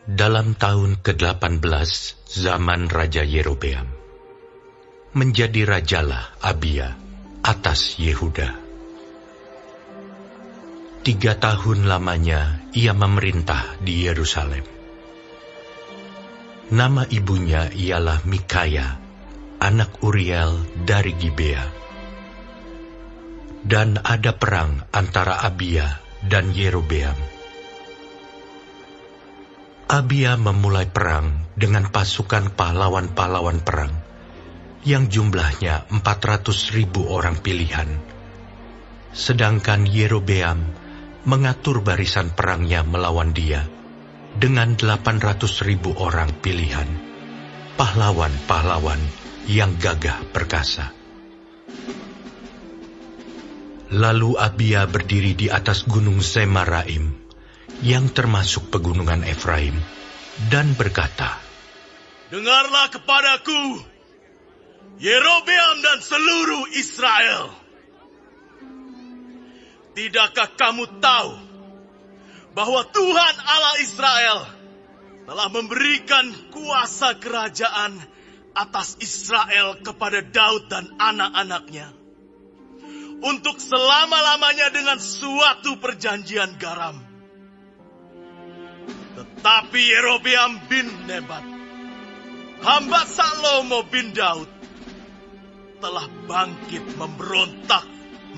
Dalam tahun ke-18 zaman Raja Yerobeam, menjadi rajalah Abia atas Yehuda. 3 tahun lamanya ia memerintah di Yerusalem. Nama ibunya ialah Mikaya, anak Uriel dari Gibea. Dan ada perang antara Abia dan Yerobeam. Abia memulai perang dengan pasukan pahlawan-pahlawan perang yang jumlahnya 400.000 orang pilihan. Sedangkan Yerobeam mengatur barisan perangnya melawan dia dengan 800.000 orang pilihan, pahlawan-pahlawan yang gagah perkasa. Lalu Abia berdiri di atas gunung Zemaraim, yang termasuk pegunungan Efraim, dan berkata, "Dengarlah kepadaku, Yerobeam dan seluruh Israel. Tidakkah kamu tahu bahwa Tuhan Allah Israel telah memberikan kuasa kerajaan atas Israel kepada Daud dan anak-anaknya untuk selama-lamanya dengan suatu perjanjian garam. Tetapi Yerobeam bin Nebat, hamba Salomo bin Daud, telah bangkit memberontak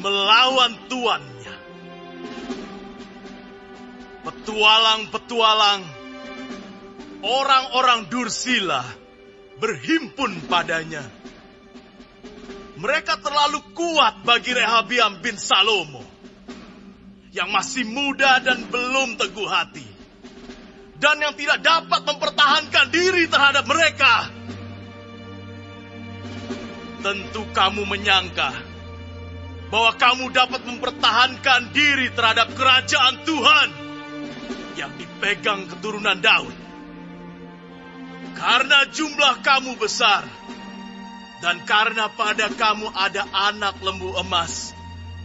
melawan tuannya. Petualang-petualang, orang-orang Dursila berhimpun padanya. Mereka terlalu kuat bagi Rehabiam bin Salomo, yang masih muda dan belum teguh hati, dan yang tidak dapat mempertahankan diri terhadap mereka. Tentu kamu menyangka bahwa kamu dapat mempertahankan diri terhadap kerajaan Tuhan yang dipegang keturunan Daud. Karena jumlah kamu besar, dan karena pada kamu ada anak lembu emas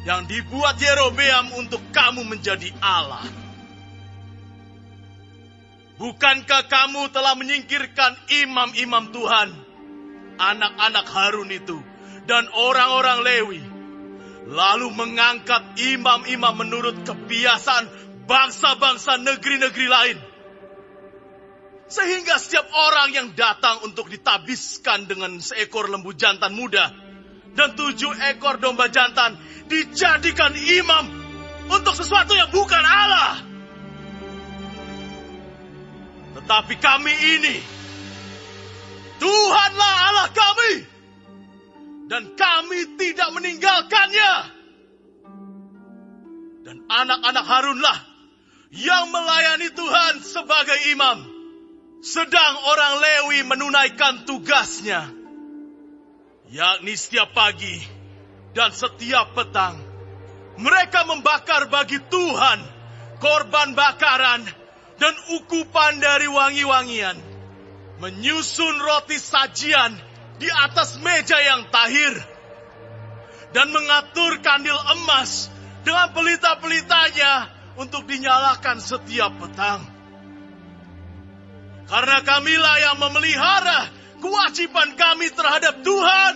yang dibuat Yerobeam untuk kamu menjadi Allah. Bukankah kamu telah menyingkirkan imam-imam Tuhan, anak-anak Harun itu, dan orang-orang Lewi, lalu mengangkat imam-imam menurut kebiasaan bangsa-bangsa negeri-negeri lain, sehingga setiap orang yang datang untuk ditabiskan dengan seekor lembu jantan muda dan 7 ekor domba jantan dijadikan imam untuk sesuatu yang bukan Allah. Tetapi kami ini, Tuhanlah Allah kami, dan kami tidak meninggalkannya. Dan anak-anak Harunlah yang melayani Tuhan sebagai imam, sedang orang Lewi menunaikan tugasnya, yakni setiap pagi dan setiap petang mereka membakar bagi Tuhan korban bakaran dan ukupan dari wangi-wangian, menyusun roti sajian di atas meja yang tahir, dan mengatur kandil emas dengan pelita-pelitanya untuk dinyalakan setiap petang. Karena kamilah yang memelihara kewajiban kami terhadap Tuhan,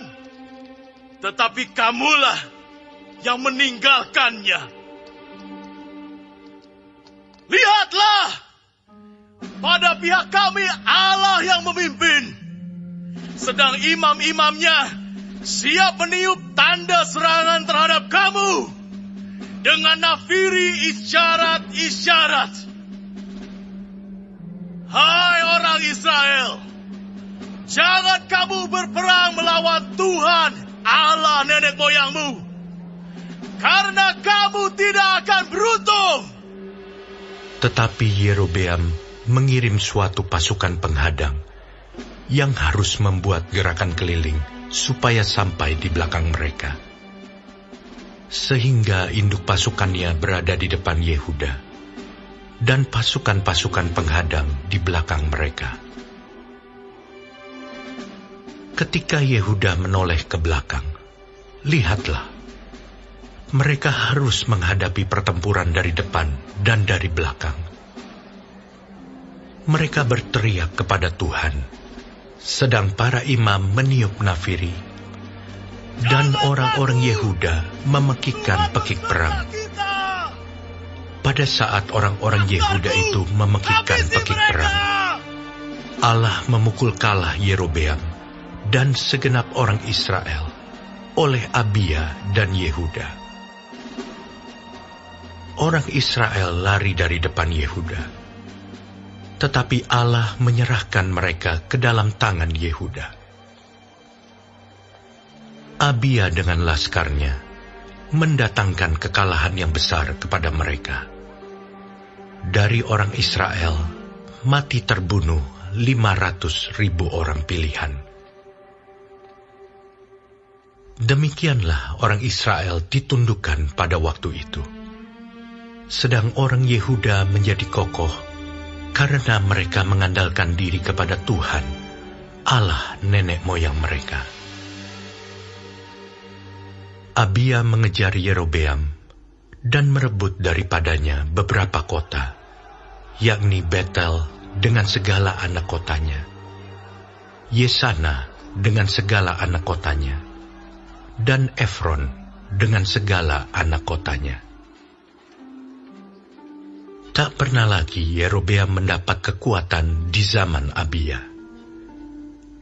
tetapi kamulah yang meninggalkannya. Lihatlah, pada pihak kami Allah yang memimpin, sedang imam-imamnya siap meniup tanda serangan terhadap kamu dengan nafiri isyarat-isyarat. Hai orang Israel, jangan kamu berperang melawan Tuhan Allah nenek moyangmu, karena kamu tidak akan beruntung. Tetapi Yerobeam mengirim suatu pasukan penghadang yang harus membuat gerakan keliling supaya sampai di belakang mereka. Sehingga induk pasukannya berada di depan Yehuda, dan pasukan-pasukan penghadang di belakang mereka. Ketika Yehuda menoleh ke belakang, lihatlah, mereka harus menghadapi pertempuran dari depan dan dari belakang. Mereka berteriak kepada Tuhan, sedang para imam meniup nafiri, dan orang-orang Yehuda memekikkan pekik perang. Pada saat orang-orang Yehuda itu memekikkan pekik perang, Allah memukul kalah Yerobeam dan segenap orang Israel oleh Abia dan Yehuda. Orang Israel lari dari depan Yehuda, tetapi Allah menyerahkan mereka ke dalam tangan Yehuda. Abia dengan laskarnya mendatangkan kekalahan yang besar kepada mereka. Dari orang Israel mati terbunuh 500.000 orang pilihan. Demikianlah orang Israel ditundukkan pada waktu itu. Sedang orang Yehuda menjadi kokoh karena mereka mengandalkan diri kepada Tuhan, Allah nenek moyang mereka. Abia mengejar Yerobeam dan merebut daripadanya beberapa kota, yakni Betel dengan segala anak kotanya, Yesana dengan segala anak kotanya, dan Efron dengan segala anak kotanya. Tak pernah lagi Yerobeam mendapat kekuatan di zaman Abia.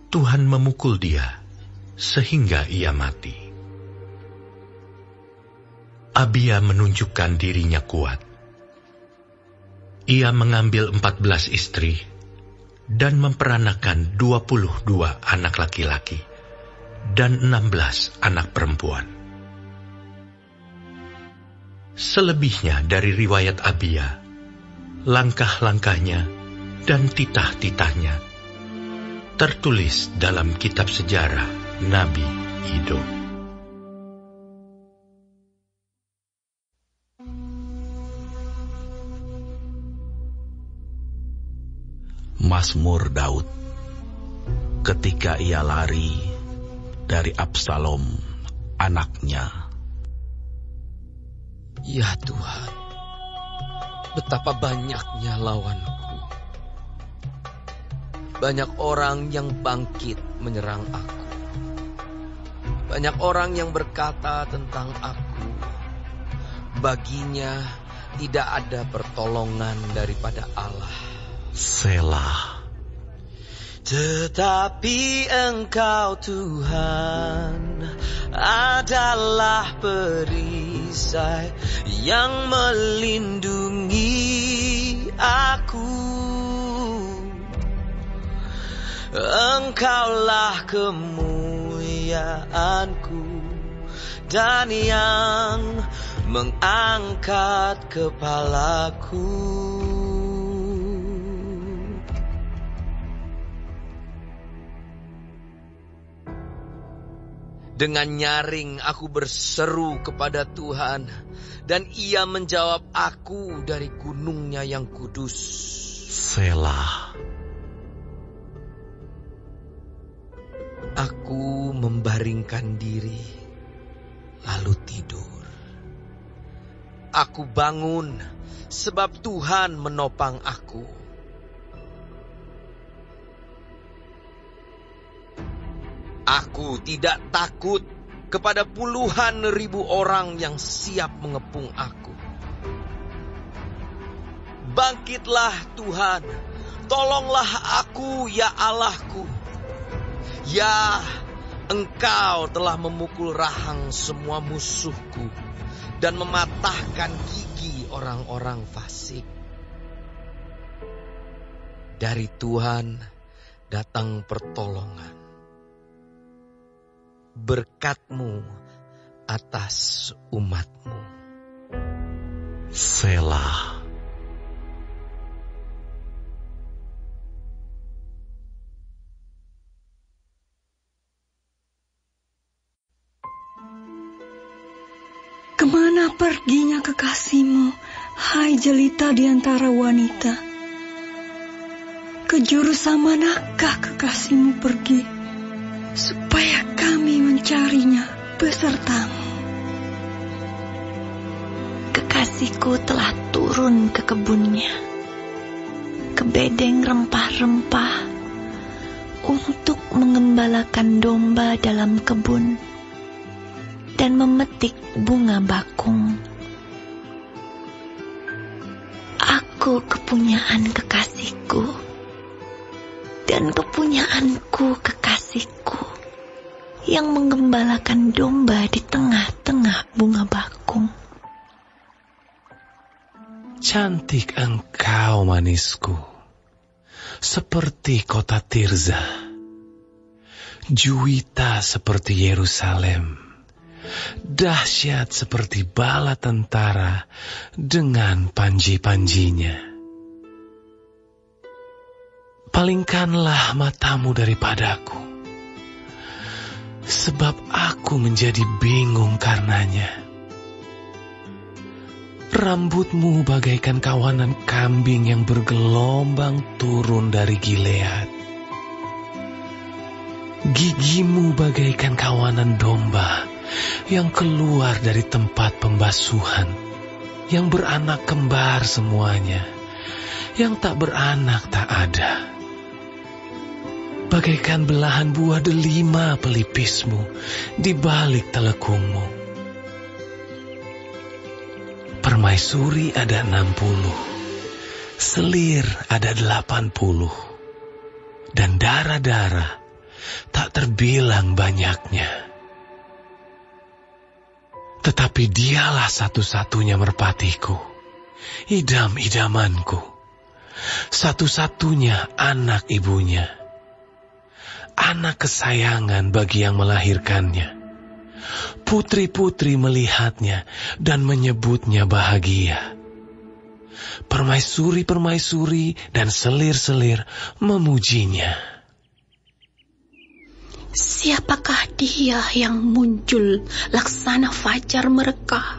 Tuhan memukul dia sehingga ia mati. Abia menunjukkan dirinya kuat. Ia mengambil 14 istri dan memperanakan 22 anak laki-laki dan 16 anak perempuan. Selebihnya dari riwayat Abia, langkah-langkahnya dan titah-titahnya tertulis dalam kitab sejarah Nabi Ido. Mazmur Daud ketika ia lari dari Absalom anaknya. Ya Tuhan, betapa banyaknya lawanku. Banyak orang yang bangkit menyerang aku. Banyak orang yang berkata tentang aku, baginya tidak ada pertolongan daripada Allah. Selah. Tetapi Engkau Tuhan adalah perisai yang melindungi aku. Engkaulah kemuliaanku dan yang mengangkat kepalaku. Dengan nyaring aku berseru kepada Tuhan, dan Ia menjawab aku dari gunungnya yang kudus. Selah. Aku membaringkan diri, lalu tidur. Aku bangun, sebab Tuhan menopang aku. Aku tidak takut kepada puluhan ribu orang yang siap mengepung aku. Bangkitlah Tuhan, tolonglah aku ya Allahku. Ya, Engkau telah memukul rahang semua musuhku dan mematahkan gigi orang-orang fasik. Dari Tuhan datang pertolongan. Berkat-Mu atas umat-Mu. Selah. Kemana perginya kekasih-Mu, hai jelita di antara wanita? Ke jurusan manakah kekasih-Mu pergi, supaya kami mencarinya beserta-Mu? Kekasihku telah turun ke kebunnya, ke bedeng rempah-rempah untuk mengembalakan domba dalam kebun dan memetik bunga bakung. Aku kepunyaan kekasihku, dan kepunyaanku kekasihku yang menggembalakan domba di tengah-tengah bunga bakung. Cantik engkau, manisku, seperti kota Tirza, juwita seperti Yerusalem, dahsyat seperti bala tentara dengan panji-panjinya. Palingkanlah matamu daripadaku, sebab aku menjadi bingung karenanya. Rambutmu bagaikan kawanan kambing yang bergelombang turun dari Gilead. Gigimu bagaikan kawanan domba yang keluar dari tempat pembasuhan, yang beranak kembar semuanya, yang tak beranak tak ada. Bagaikan belahan buah delima pelipismu di balik telekungmu. Permaisuri ada 60, selir ada 80, dan darah-darah tak terbilang banyaknya. Tetapi dialah satu-satunya merpatiku, idam-idamanku, satu-satunya anak ibunya, anak kesayangan bagi yang melahirkannya. Putri-putri melihatnya dan menyebutnya bahagia. Permaisuri-permaisuri dan selir-selir memujinya. Siapakah dia yang muncul laksana fajar mereka?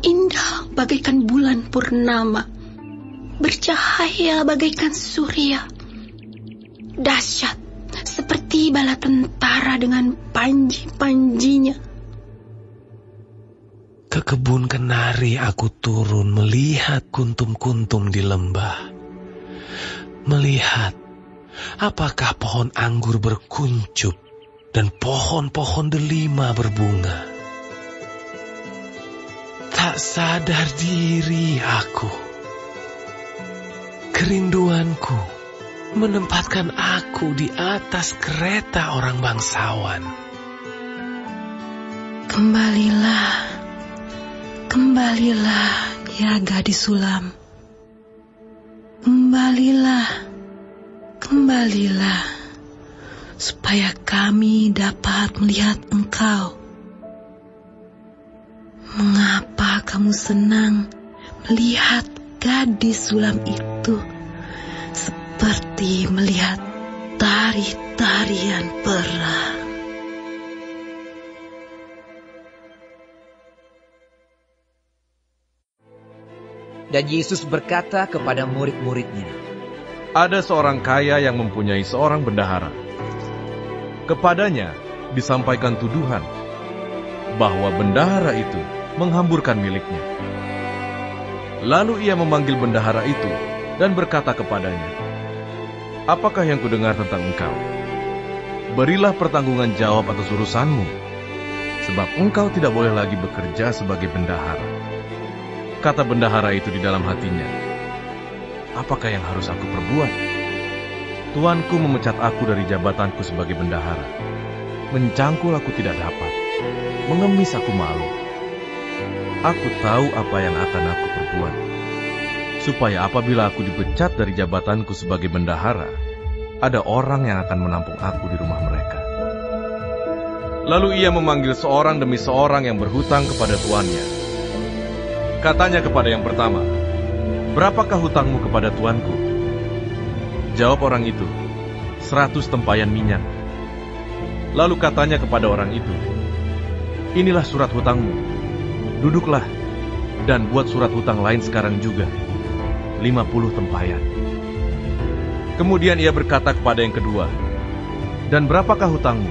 Indah bagaikan bulan purnama, bercahaya bagaikan surya. Dahsyat seperti bala tentara dengan panji-panjinya. Ke kebun kenari aku turun melihat kuntum-kuntum di lembah. Melihat apakah pohon anggur berkuncup dan pohon-pohon delima berbunga. Tak sadar diri aku. Kerinduanku menempatkan aku di atas kereta orang bangsawan. Kembalilah, ya gadis sulam. Kembalilah, supaya kami dapat melihat engkau. Mengapa kamu senang melihat gadis sulam itu, seperti melihat tari-tarian perang? Dan Yesus berkata kepada murid-muridnya, ada seorang kaya yang mempunyai seorang bendahara. Kepadanya disampaikan tuduhan bahwa bendahara itu menghamburkan miliknya. Lalu ia memanggil bendahara itu dan berkata kepadanya, apakah yang kudengar tentang engkau? Berilah pertanggungan jawab atas urusanmu, sebab engkau tidak boleh lagi bekerja sebagai bendahara. Kata bendahara itu di dalam hatinya, apakah yang harus aku perbuat? Tuanku memecat aku dari jabatanku sebagai bendahara. Mencangkul aku tidak dapat, mengemis aku malu. Aku tahu apa yang akan aku perbuat, supaya apabila aku dipecat dari jabatanku sebagai bendahara, ada orang yang akan menampung aku di rumah mereka. Lalu ia memanggil seorang demi seorang yang berhutang kepada tuannya. Katanya kepada yang pertama, berapakah hutangmu kepada tuanku? Jawab orang itu, 100 tempayan minyak. Lalu katanya kepada orang itu, inilah surat hutangmu. Duduklah dan buat surat hutang lain sekarang juga, 50 tempayan. Kemudian ia berkata kepada yang kedua, dan berapakah hutangmu?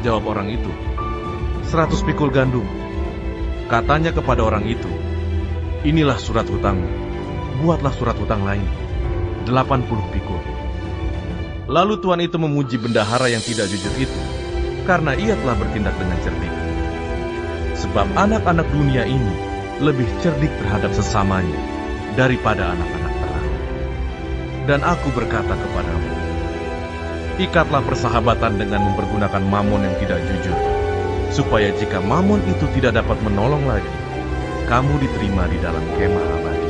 Jawab orang itu, 100 pikul gandum. Katanya kepada orang itu, inilah surat hutangmu, buatlah surat hutang lain, 80 pikul. Lalu tuan itu memuji bendahara yang tidak jujur itu, karena ia telah bertindak dengan cerdik. Sebab anak-anak dunia ini lebih cerdik terhadap sesamanya daripada anak-anak terang. Dan aku berkata kepadamu, ikatlah persahabatan dengan mempergunakan mamon yang tidak jujur, supaya jika mamon itu tidak dapat menolong lagi, kamu diterima di dalam kemah abadi.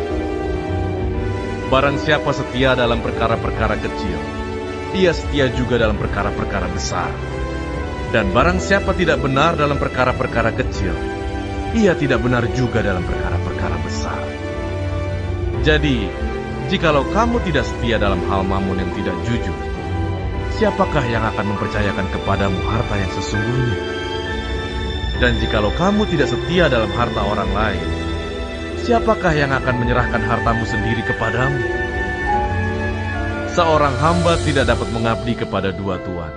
Barang siapa setia dalam perkara-perkara kecil, ia setia juga dalam perkara-perkara besar. Dan barang siapa tidak benar dalam perkara-perkara kecil, ia tidak benar juga dalam perkara-perkara besar. Jadi, jikalau kamu tidak setia dalam hal mamon yang tidak jujur, siapakah yang akan mempercayakan kepadamu harta yang sesungguhnya? Dan jikalau kamu tidak setia dalam harta orang lain, siapakah yang akan menyerahkan hartamu sendiri kepadamu? Seorang hamba tidak dapat mengabdi kepada dua tuan.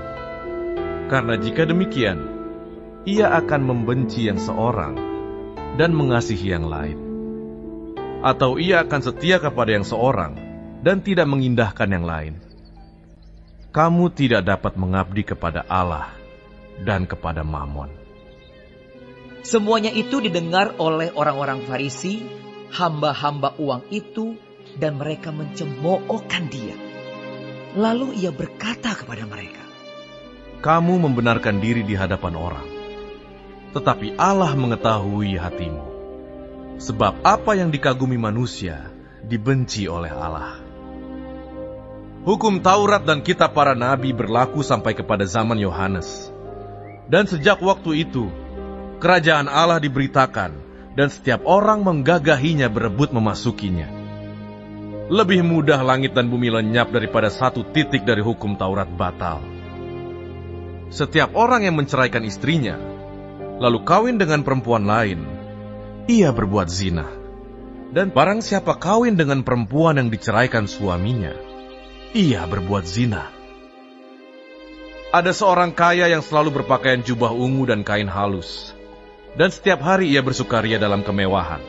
Karena jika demikian, ia akan membenci yang seorang dan mengasihi yang lain. Atau ia akan setia kepada yang seorang dan tidak mengindahkan yang lain. Kamu tidak dapat mengabdi kepada Allah dan kepada Mamon. Semuanya itu didengar oleh orang-orang Farisi, hamba-hamba uang itu, dan mereka mencemoohkan dia. Lalu ia berkata kepada mereka, kamu membenarkan diri di hadapan orang, tetapi Allah mengetahui hatimu. Sebab apa yang dikagumi manusia, dibenci oleh Allah. Hukum Taurat dan kitab para nabi berlaku sampai kepada zaman Yohanes. Dan sejak waktu itu, kerajaan Allah diberitakan, dan setiap orang menggagahinya berebut memasukinya. Lebih mudah langit dan bumi lenyap daripada satu titik dari hukum Taurat batal. Setiap orang yang menceraikan istrinya, lalu kawin dengan perempuan lain, ia berbuat zina. Dan barang siapa kawin dengan perempuan yang diceraikan suaminya, ia berbuat zina. Ada seorang kaya yang selalu berpakaian jubah ungu dan kain halus, dan setiap hari ia bersukaria dalam kemewahan.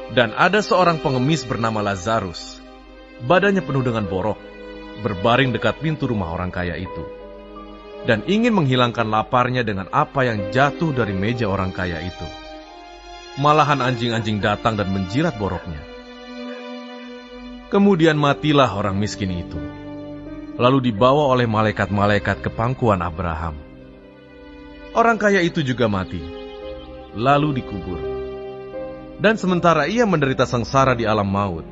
Dan ada seorang pengemis bernama Lazarus, badannya penuh dengan borok, berbaring dekat pintu rumah orang kaya itu, dan ingin menghilangkan laparnya dengan apa yang jatuh dari meja orang kaya itu. Malahan anjing-anjing datang dan menjilat boroknya. Kemudian matilah orang miskin itu, lalu dibawa oleh malaikat-malaikat ke pangkuan Abraham. Orang kaya itu juga mati, lalu dikubur. Dan sementara ia menderita sengsara di alam maut,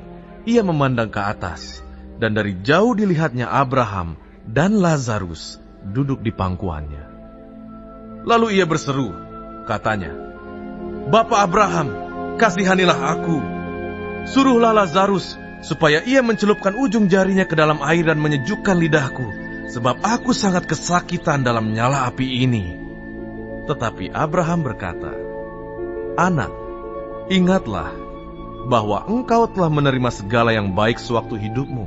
ia memandang ke atas, dan dari jauh dilihatnya Abraham dan Lazarus duduk di pangkuannya. Lalu ia berseru, katanya, Bapa Abraham, kasihanilah aku. Suruhlah Lazarus, supaya ia mencelupkan ujung jarinya ke dalam air dan menyejukkan lidahku, sebab aku sangat kesakitan dalam nyala api ini. Tetapi Abraham berkata, Anak, ingatlah bahwa engkau telah menerima segala yang baik sewaktu hidupmu,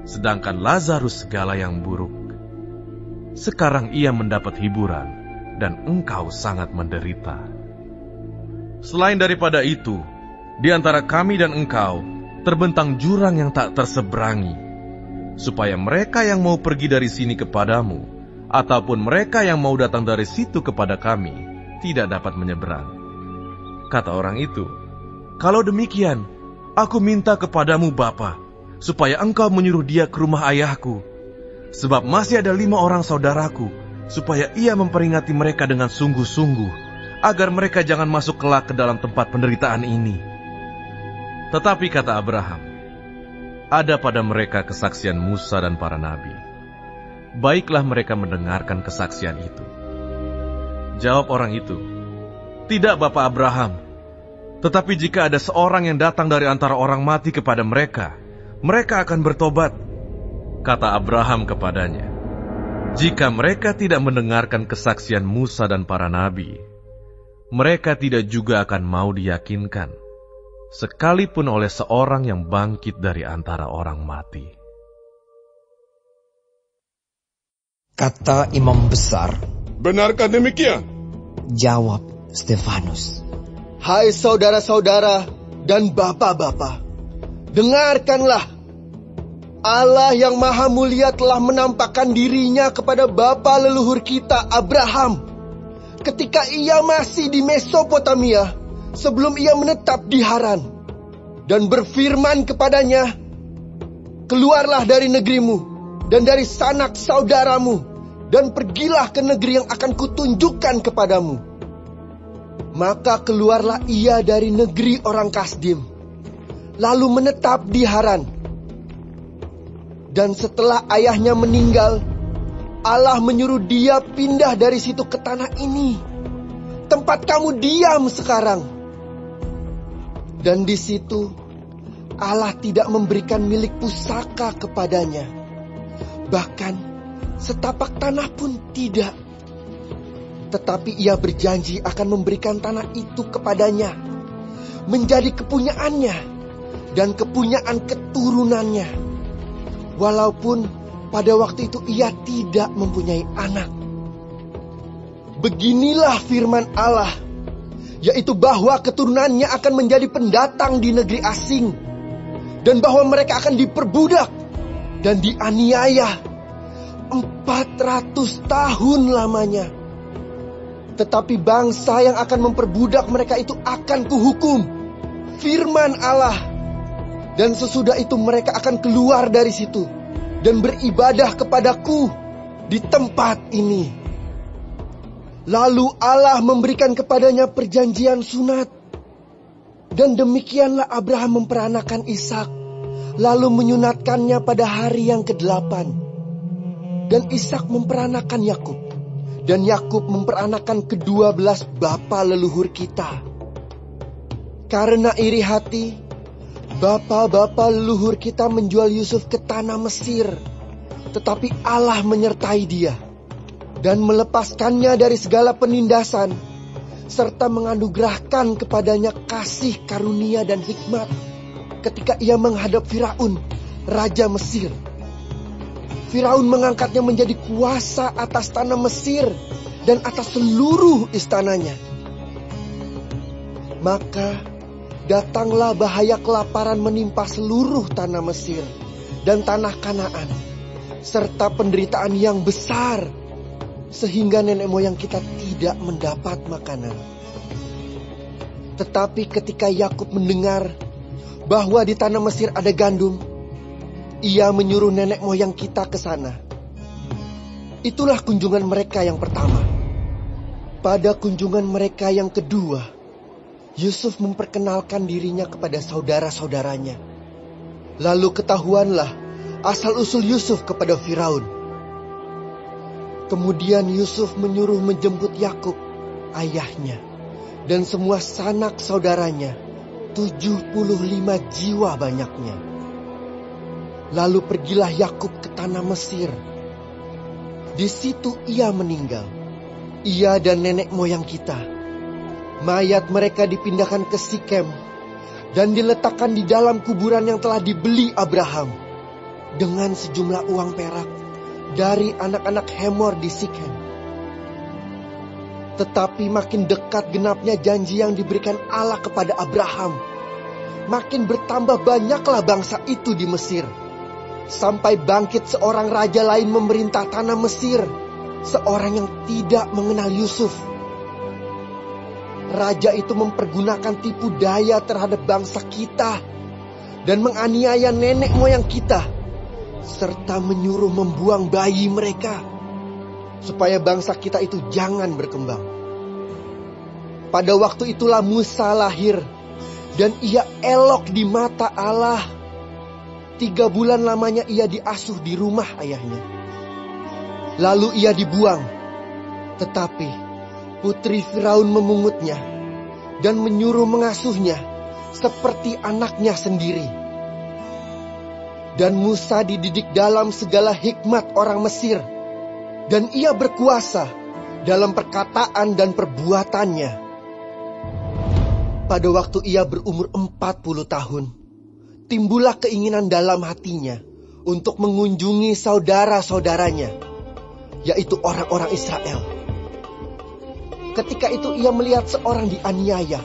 sedangkan Lazarus segala yang buruk. Sekarang ia mendapat hiburan, dan engkau sangat menderita. Selain daripada itu, di antara kami dan engkau, terbentang jurang yang tak terseberangi, supaya mereka yang mau pergi dari sini kepadamu, ataupun mereka yang mau datang dari situ kepada kami, tidak dapat menyeberang. Kata orang itu, kalau demikian, aku minta kepadamu Bapa, supaya engkau menyuruh dia ke rumah ayahku, sebab masih ada 5 orang saudaraku, supaya ia memperingati mereka dengan sungguh-sungguh, agar mereka jangan masuk kelak ke dalam tempat penderitaan ini. Tetapi kata Abraham, ada pada mereka kesaksian Musa dan para nabi. Baiklah mereka mendengarkan kesaksian itu. Jawab orang itu, tidak Bapak Abraham, tetapi jika ada seorang yang datang dari antara orang mati kepada mereka, mereka akan bertobat. Kata Abraham kepadanya, jika mereka tidak mendengarkan kesaksian Musa dan para nabi, mereka tidak juga akan mau diyakinkan, sekalipun oleh seorang yang bangkit dari antara orang mati. Kata imam besar, benarkah demikian? Jawab Stefanus, hai saudara-saudara dan bapak-bapak, dengarkanlah. Allah yang maha mulia telah menampakkan dirinya kepada bapa leluhur kita Abraham ketika ia masih di Mesopotamia sebelum ia menetap di Haran, dan berfirman kepadanya, keluarlah dari negerimu dan dari sanak saudaramu dan pergilah ke negeri yang akan kutunjukkan kepadamu. Maka keluarlah ia dari negeri orang Kasdim, lalu menetap di Haran. Dan setelah ayahnya meninggal, Allah menyuruh dia pindah dari situ ke tanah ini, tempat kamu diam sekarang. Dan di situ Allah tidak memberikan milik pusaka kepadanya, bahkan setapak tanah pun tidak. Tetapi ia berjanji akan memberikan tanah itu kepadanya, menjadi kepunyaannya dan kepunyaan keturunannya. Walaupun pada waktu itu ia tidak mempunyai anak. Beginilah firman Allah, yaitu bahwa keturunannya akan menjadi pendatang di negeri asing, dan bahwa mereka akan diperbudak dan dianiaya 400 tahun lamanya. Tetapi bangsa yang akan memperbudak mereka itu akan kuhukum, firman Allah. Dan sesudah itu mereka akan keluar dari situ dan beribadah kepadaku di tempat ini. Lalu Allah memberikan kepadanya perjanjian sunat. Dan demikianlah Abraham memperanakan Ishak, lalu menyunatkannya pada hari yang ke-8. Dan Ishak memperanakan Yakub, dan Yakub memperanakan ke-12 bapa leluhur kita. Karena iri hati, bapa-bapa leluhur kita menjual Yusuf ke tanah Mesir, tetapi Allah menyertai dia dan melepaskannya dari segala penindasan, serta menganugerahkan kepadanya kasih karunia dan hikmat ketika ia menghadap Firaun, raja Mesir. Firaun mengangkatnya menjadi kuasa atas tanah Mesir dan atas seluruh istananya. Maka datanglah bahaya kelaparan menimpa seluruh tanah Mesir dan tanah Kanaan, serta penderitaan yang besar, sehingga nenek moyang kita tidak mendapat makanan. Tetapi ketika Yakub mendengar bahwa di tanah Mesir ada gandum, ia menyuruh nenek moyang kita ke sana. Itulah kunjungan mereka yang pertama. Pada kunjungan mereka yang kedua, Yusuf memperkenalkan dirinya kepada saudara-saudaranya. Lalu ketahuanlah asal-usul Yusuf kepada Firaun. Kemudian Yusuf menyuruh menjemput Yakub, ayahnya, dan semua sanak saudaranya, 75 jiwa banyaknya. Lalu pergilah Yakub ke tanah Mesir. Di situ ia meninggal, ia dan nenek moyang kita. Mayat mereka dipindahkan ke Sikem dan diletakkan di dalam kuburan yang telah dibeli Abraham dengan sejumlah uang perak dari anak-anak Hemor di Sikem. Tetapi makin dekat genapnya janji yang diberikan Allah kepada Abraham, makin bertambah banyaklah bangsa itu di Mesir, sampai bangkit seorang raja lain memerintah tanah Mesir, seorang yang tidak mengenal Yusuf. Raja itu mempergunakan tipu daya terhadap bangsa kita dan menganiaya nenek moyang kita, serta menyuruh membuang bayi mereka, supaya bangsa kita itu jangan berkembang. Pada waktu itulah Musa lahir, dan ia elok di mata Allah. 3 bulan lamanya ia diasuh di rumah ayahnya. Lalu ia dibuang, tetapi putri Firaun memungutnya dan menyuruh mengasuhnya seperti anaknya sendiri. Dan Musa dididik dalam segala hikmat orang Mesir, dan ia berkuasa dalam perkataan dan perbuatannya. Pada waktu ia berumur 40 tahun, timbullah keinginan dalam hatinya untuk mengunjungi saudara-saudaranya, yaitu orang-orang Israel. Ketika itu ia melihat seorang dianiaya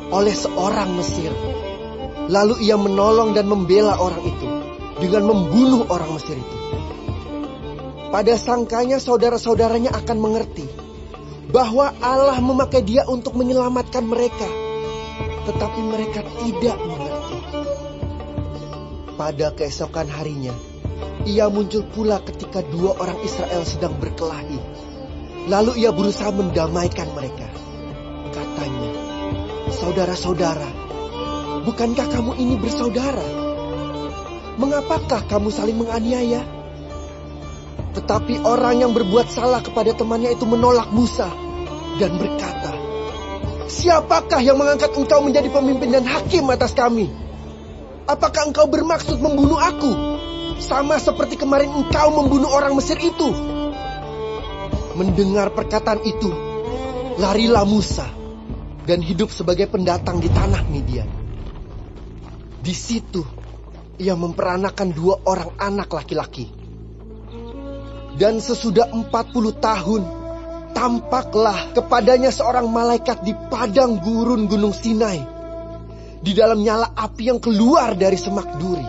oleh seorang Mesir. Lalu ia menolong dan membela orang itu, dengan membunuh orang Mesir itu. Pada sangkanya saudara-saudaranya akan mengerti bahwa Allah memakai dia untuk menyelamatkan mereka, tetapi mereka tidak mengerti. Pada keesokan harinya, ia muncul pula ketika dua orang Israel sedang berkelahi. Lalu ia berusaha mendamaikan mereka. Katanya, "Saudara-saudara, bukankah kamu ini bersaudara? Mengapakah kamu saling menganiaya?" Tetapi orang yang berbuat salah kepada temannya itu menolak Musa dan berkata, "Siapakah yang mengangkat engkau menjadi pemimpin dan hakim atas kami? Apakah engkau bermaksud membunuh aku, sama seperti kemarin engkau membunuh orang Mesir itu?" Mendengar perkataan itu, larilah Musa dan hidup sebagai pendatang di tanah Midian. Di situ, ia memperanakan 2 orang anak laki-laki. Dan sesudah 40 tahun, tampaklah kepadanya seorang malaikat di padang gurun Gunung Sinai, di dalam nyala api yang keluar dari semak duri.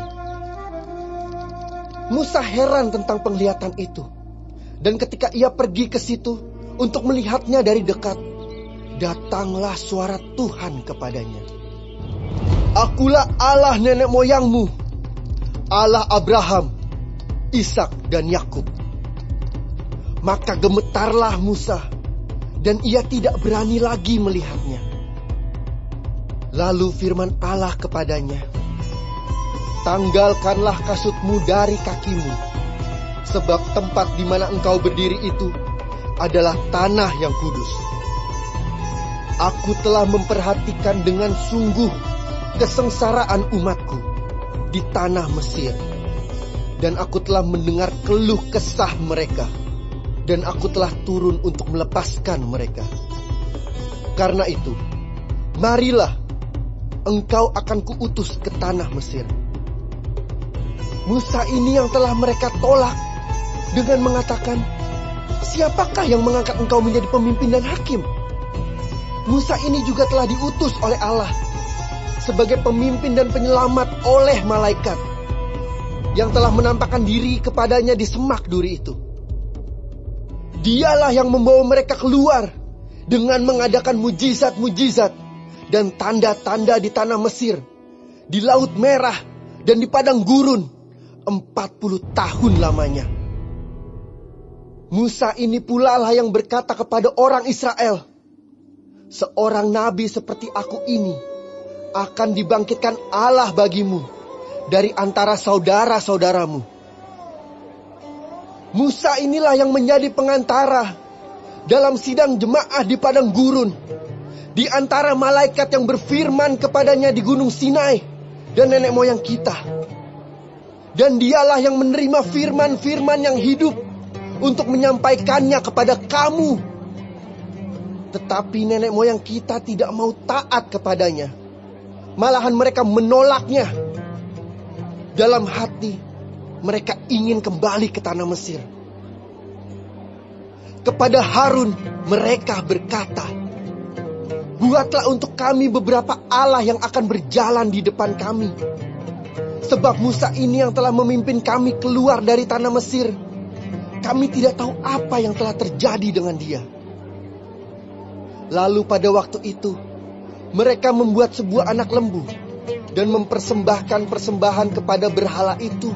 Musa heran tentang penglihatan itu. Dan ketika ia pergi ke situ untuk melihatnya dari dekat, datanglah suara Tuhan kepadanya. "Akulah Allah nenek moyangmu, Allah Abraham, Ishak dan Yakub." Maka gemetarlah Musa, dan ia tidak berani lagi melihatnya. Lalu firman Allah kepadanya, "Tanggalkanlah kasutmu dari kakimu, sebab tempat di mana engkau berdiri itu adalah tanah yang kudus. Aku telah memperhatikan dengan sungguh kesengsaraan umatku di tanah Mesir, dan aku telah mendengar keluh kesah mereka, dan aku telah turun untuk melepaskan mereka. Karena itu, marilah, engkau akan kuutus ke tanah Mesir." Musa ini yang telah mereka tolak dengan mengatakan, "Siapakah yang mengangkat engkau menjadi pemimpin dan hakim?" Musa ini juga telah diutus oleh Allah sebagai pemimpin dan penyelamat oleh malaikat yang telah menampakkan diri kepadanya di semak duri itu. Dialah yang membawa mereka keluar dengan mengadakan mujizat-mujizat dan tanda-tanda di tanah Mesir, di Laut Merah, dan di padang gurun 40 tahun lamanya. Musa ini pula lah yang berkata kepada orang Israel, "Seorang nabi seperti aku ini akan dibangkitkan Allah bagimu dari antara saudara-saudaramu." Musa inilah yang menjadi pengantara dalam sidang jemaah di padang gurun, di antara malaikat yang berfirman kepadanya di Gunung Sinai dan nenek moyang kita. Dan dialah yang menerima firman-firman yang hidup untuk menyampaikannya kepada kamu. Tetapi nenek moyang kita tidak mau taat kepadanya. Malahan mereka menolaknya. Dalam hati, mereka ingin kembali ke tanah Mesir. Kepada Harun, mereka berkata, "Buatlah untuk kami beberapa Allah yang akan berjalan di depan kami. Sebab Musa ini yang telah memimpin kami keluar dari tanah Mesir. Kami tidak tahu apa yang telah terjadi dengan dia." Lalu pada waktu itu, mereka membuat sebuah anak lembu dan mempersembahkan persembahan kepada berhala itu.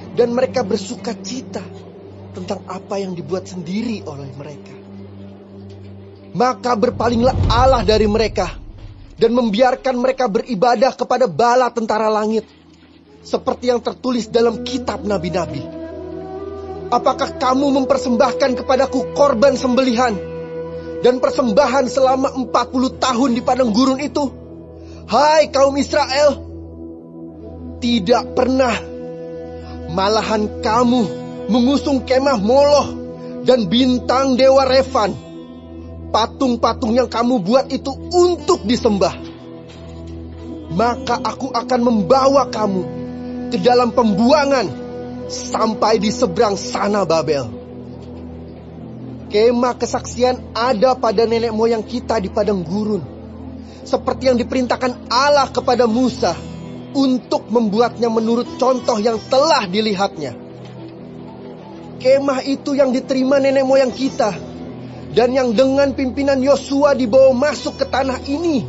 Dan mereka bersuka cita tentang apa yang dibuat sendiri oleh mereka. Maka berpalinglah Allah dari mereka dan membiarkan mereka beribadah kepada bala tentara langit, seperti yang tertulis dalam kitab nabi-nabi. "Apakah kamu mempersembahkan kepadaku korban sembelihan dan persembahan selama 40 tahun di padang gurun itu, hai kaum Israel? Tidak pernah. Malahan kamu mengusung kemah Moloch dan bintang dewa Refan. Patung-patung yang kamu buat itu untuk disembah. Maka aku akan membawa kamu ke dalam pembuangan sampai di seberang sana Babel." Kemah kesaksian ada pada nenek moyang kita di padang gurun, seperti yang diperintahkan Allah kepada Musa untuk membuatnya menurut contoh yang telah dilihatnya. Kemah itu yang diterima nenek moyang kita, dan yang dengan pimpinan Yosua dibawa masuk ke tanah ini,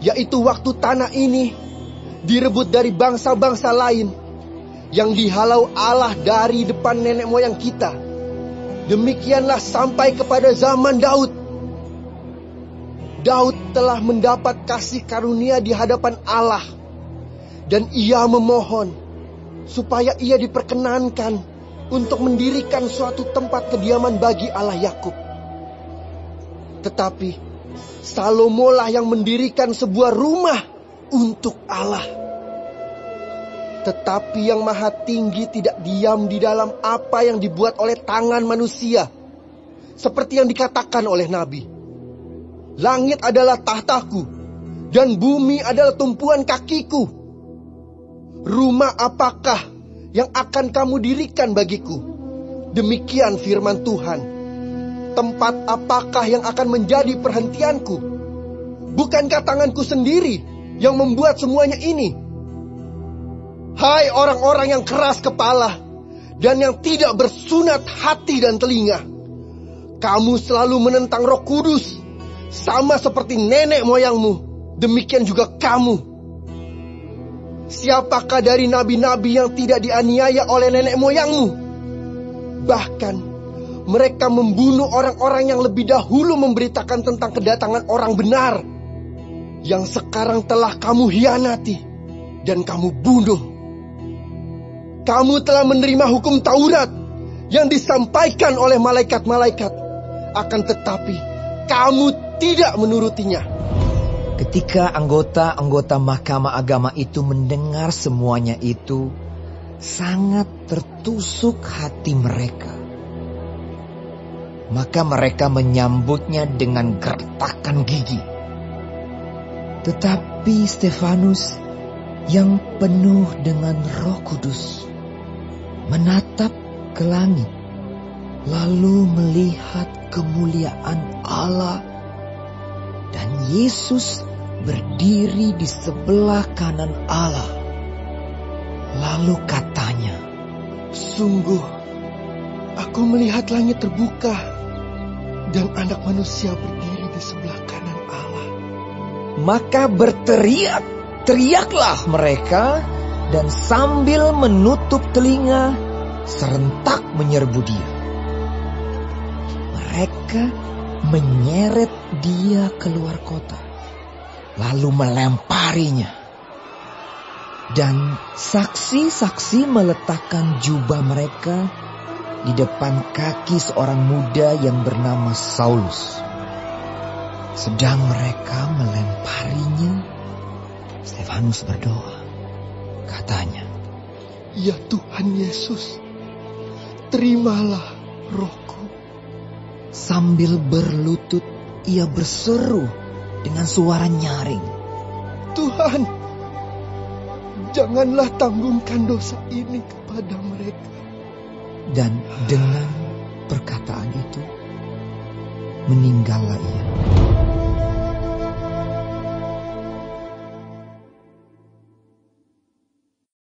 yaitu waktu tanah ini direbut dari bangsa-bangsa lain, yang dihalau Allah dari depan nenek moyang kita. Demikianlah sampai kepada zaman Daud. Daud telah mendapat kasih karunia di hadapan Allah, dan ia memohon supaya ia diperkenankan untuk mendirikan suatu tempat kediaman bagi Allah Yakub. Tetapi Salomo lah yang mendirikan sebuah rumah untuk Allah. Tetapi yang Maha Tinggi tidak diam di dalam apa yang dibuat oleh tangan manusia, seperti yang dikatakan oleh Nabi. Langit adalah tahtaku, dan bumi adalah tumpuan kakiku. Rumah apakah yang akan kamu dirikan bagiku? Demikian firman Tuhan. Tempat apakah yang akan menjadi perhentianku? Bukankah tanganku sendiri yang membuat semuanya ini? Hai orang-orang yang keras kepala dan yang tidak bersunat hati dan telinga, kamu selalu menentang Roh Kudus, sama seperti nenek moyangmu, demikian juga kamu. Siapakah dari nabi-nabi yang tidak dianiaya oleh nenek moyangmu? Bahkan mereka membunuh orang-orang yang lebih dahulu memberitakan tentang kedatangan orang benar, yang sekarang telah kamu hianati dan kamu bunuh. Kamu telah menerima hukum Taurat yang disampaikan oleh malaikat-malaikat, akan tetapi kamu tidak menurutinya. Ketika anggota-anggota Mahkamah Agama itu mendengar semuanya itu, sangat tertusuk hati mereka. Maka mereka menyambutnya dengan gertakan gigi. Tetapi Stefanus yang penuh dengan Roh Kudus menatap ke langit, lalu melihat kemuliaan Allah dan Yesus berdiri di sebelah kanan Allah. Lalu katanya, sungguh aku melihat langit terbuka dan Anak Manusia berdiri di sebelah kanan Allah. Maka teriaklah mereka, dan sambil menutup telinga serentak menyerbu dia. Mereka menyeret dia keluar kota, lalu melemparinya. Dan saksi-saksi meletakkan jubah mereka di depan kaki seorang muda yang bernama Saulus. Sedang mereka melemparinya, Stefanus berdoa. Katanya, ya Tuhan Yesus, terimalah rohku. Sambil berlutut, ia berseru dengan suara nyaring, Tuhan, janganlah tanggungkan dosa ini kepada mereka. Dan dengan perkataan itu, meninggallah ia.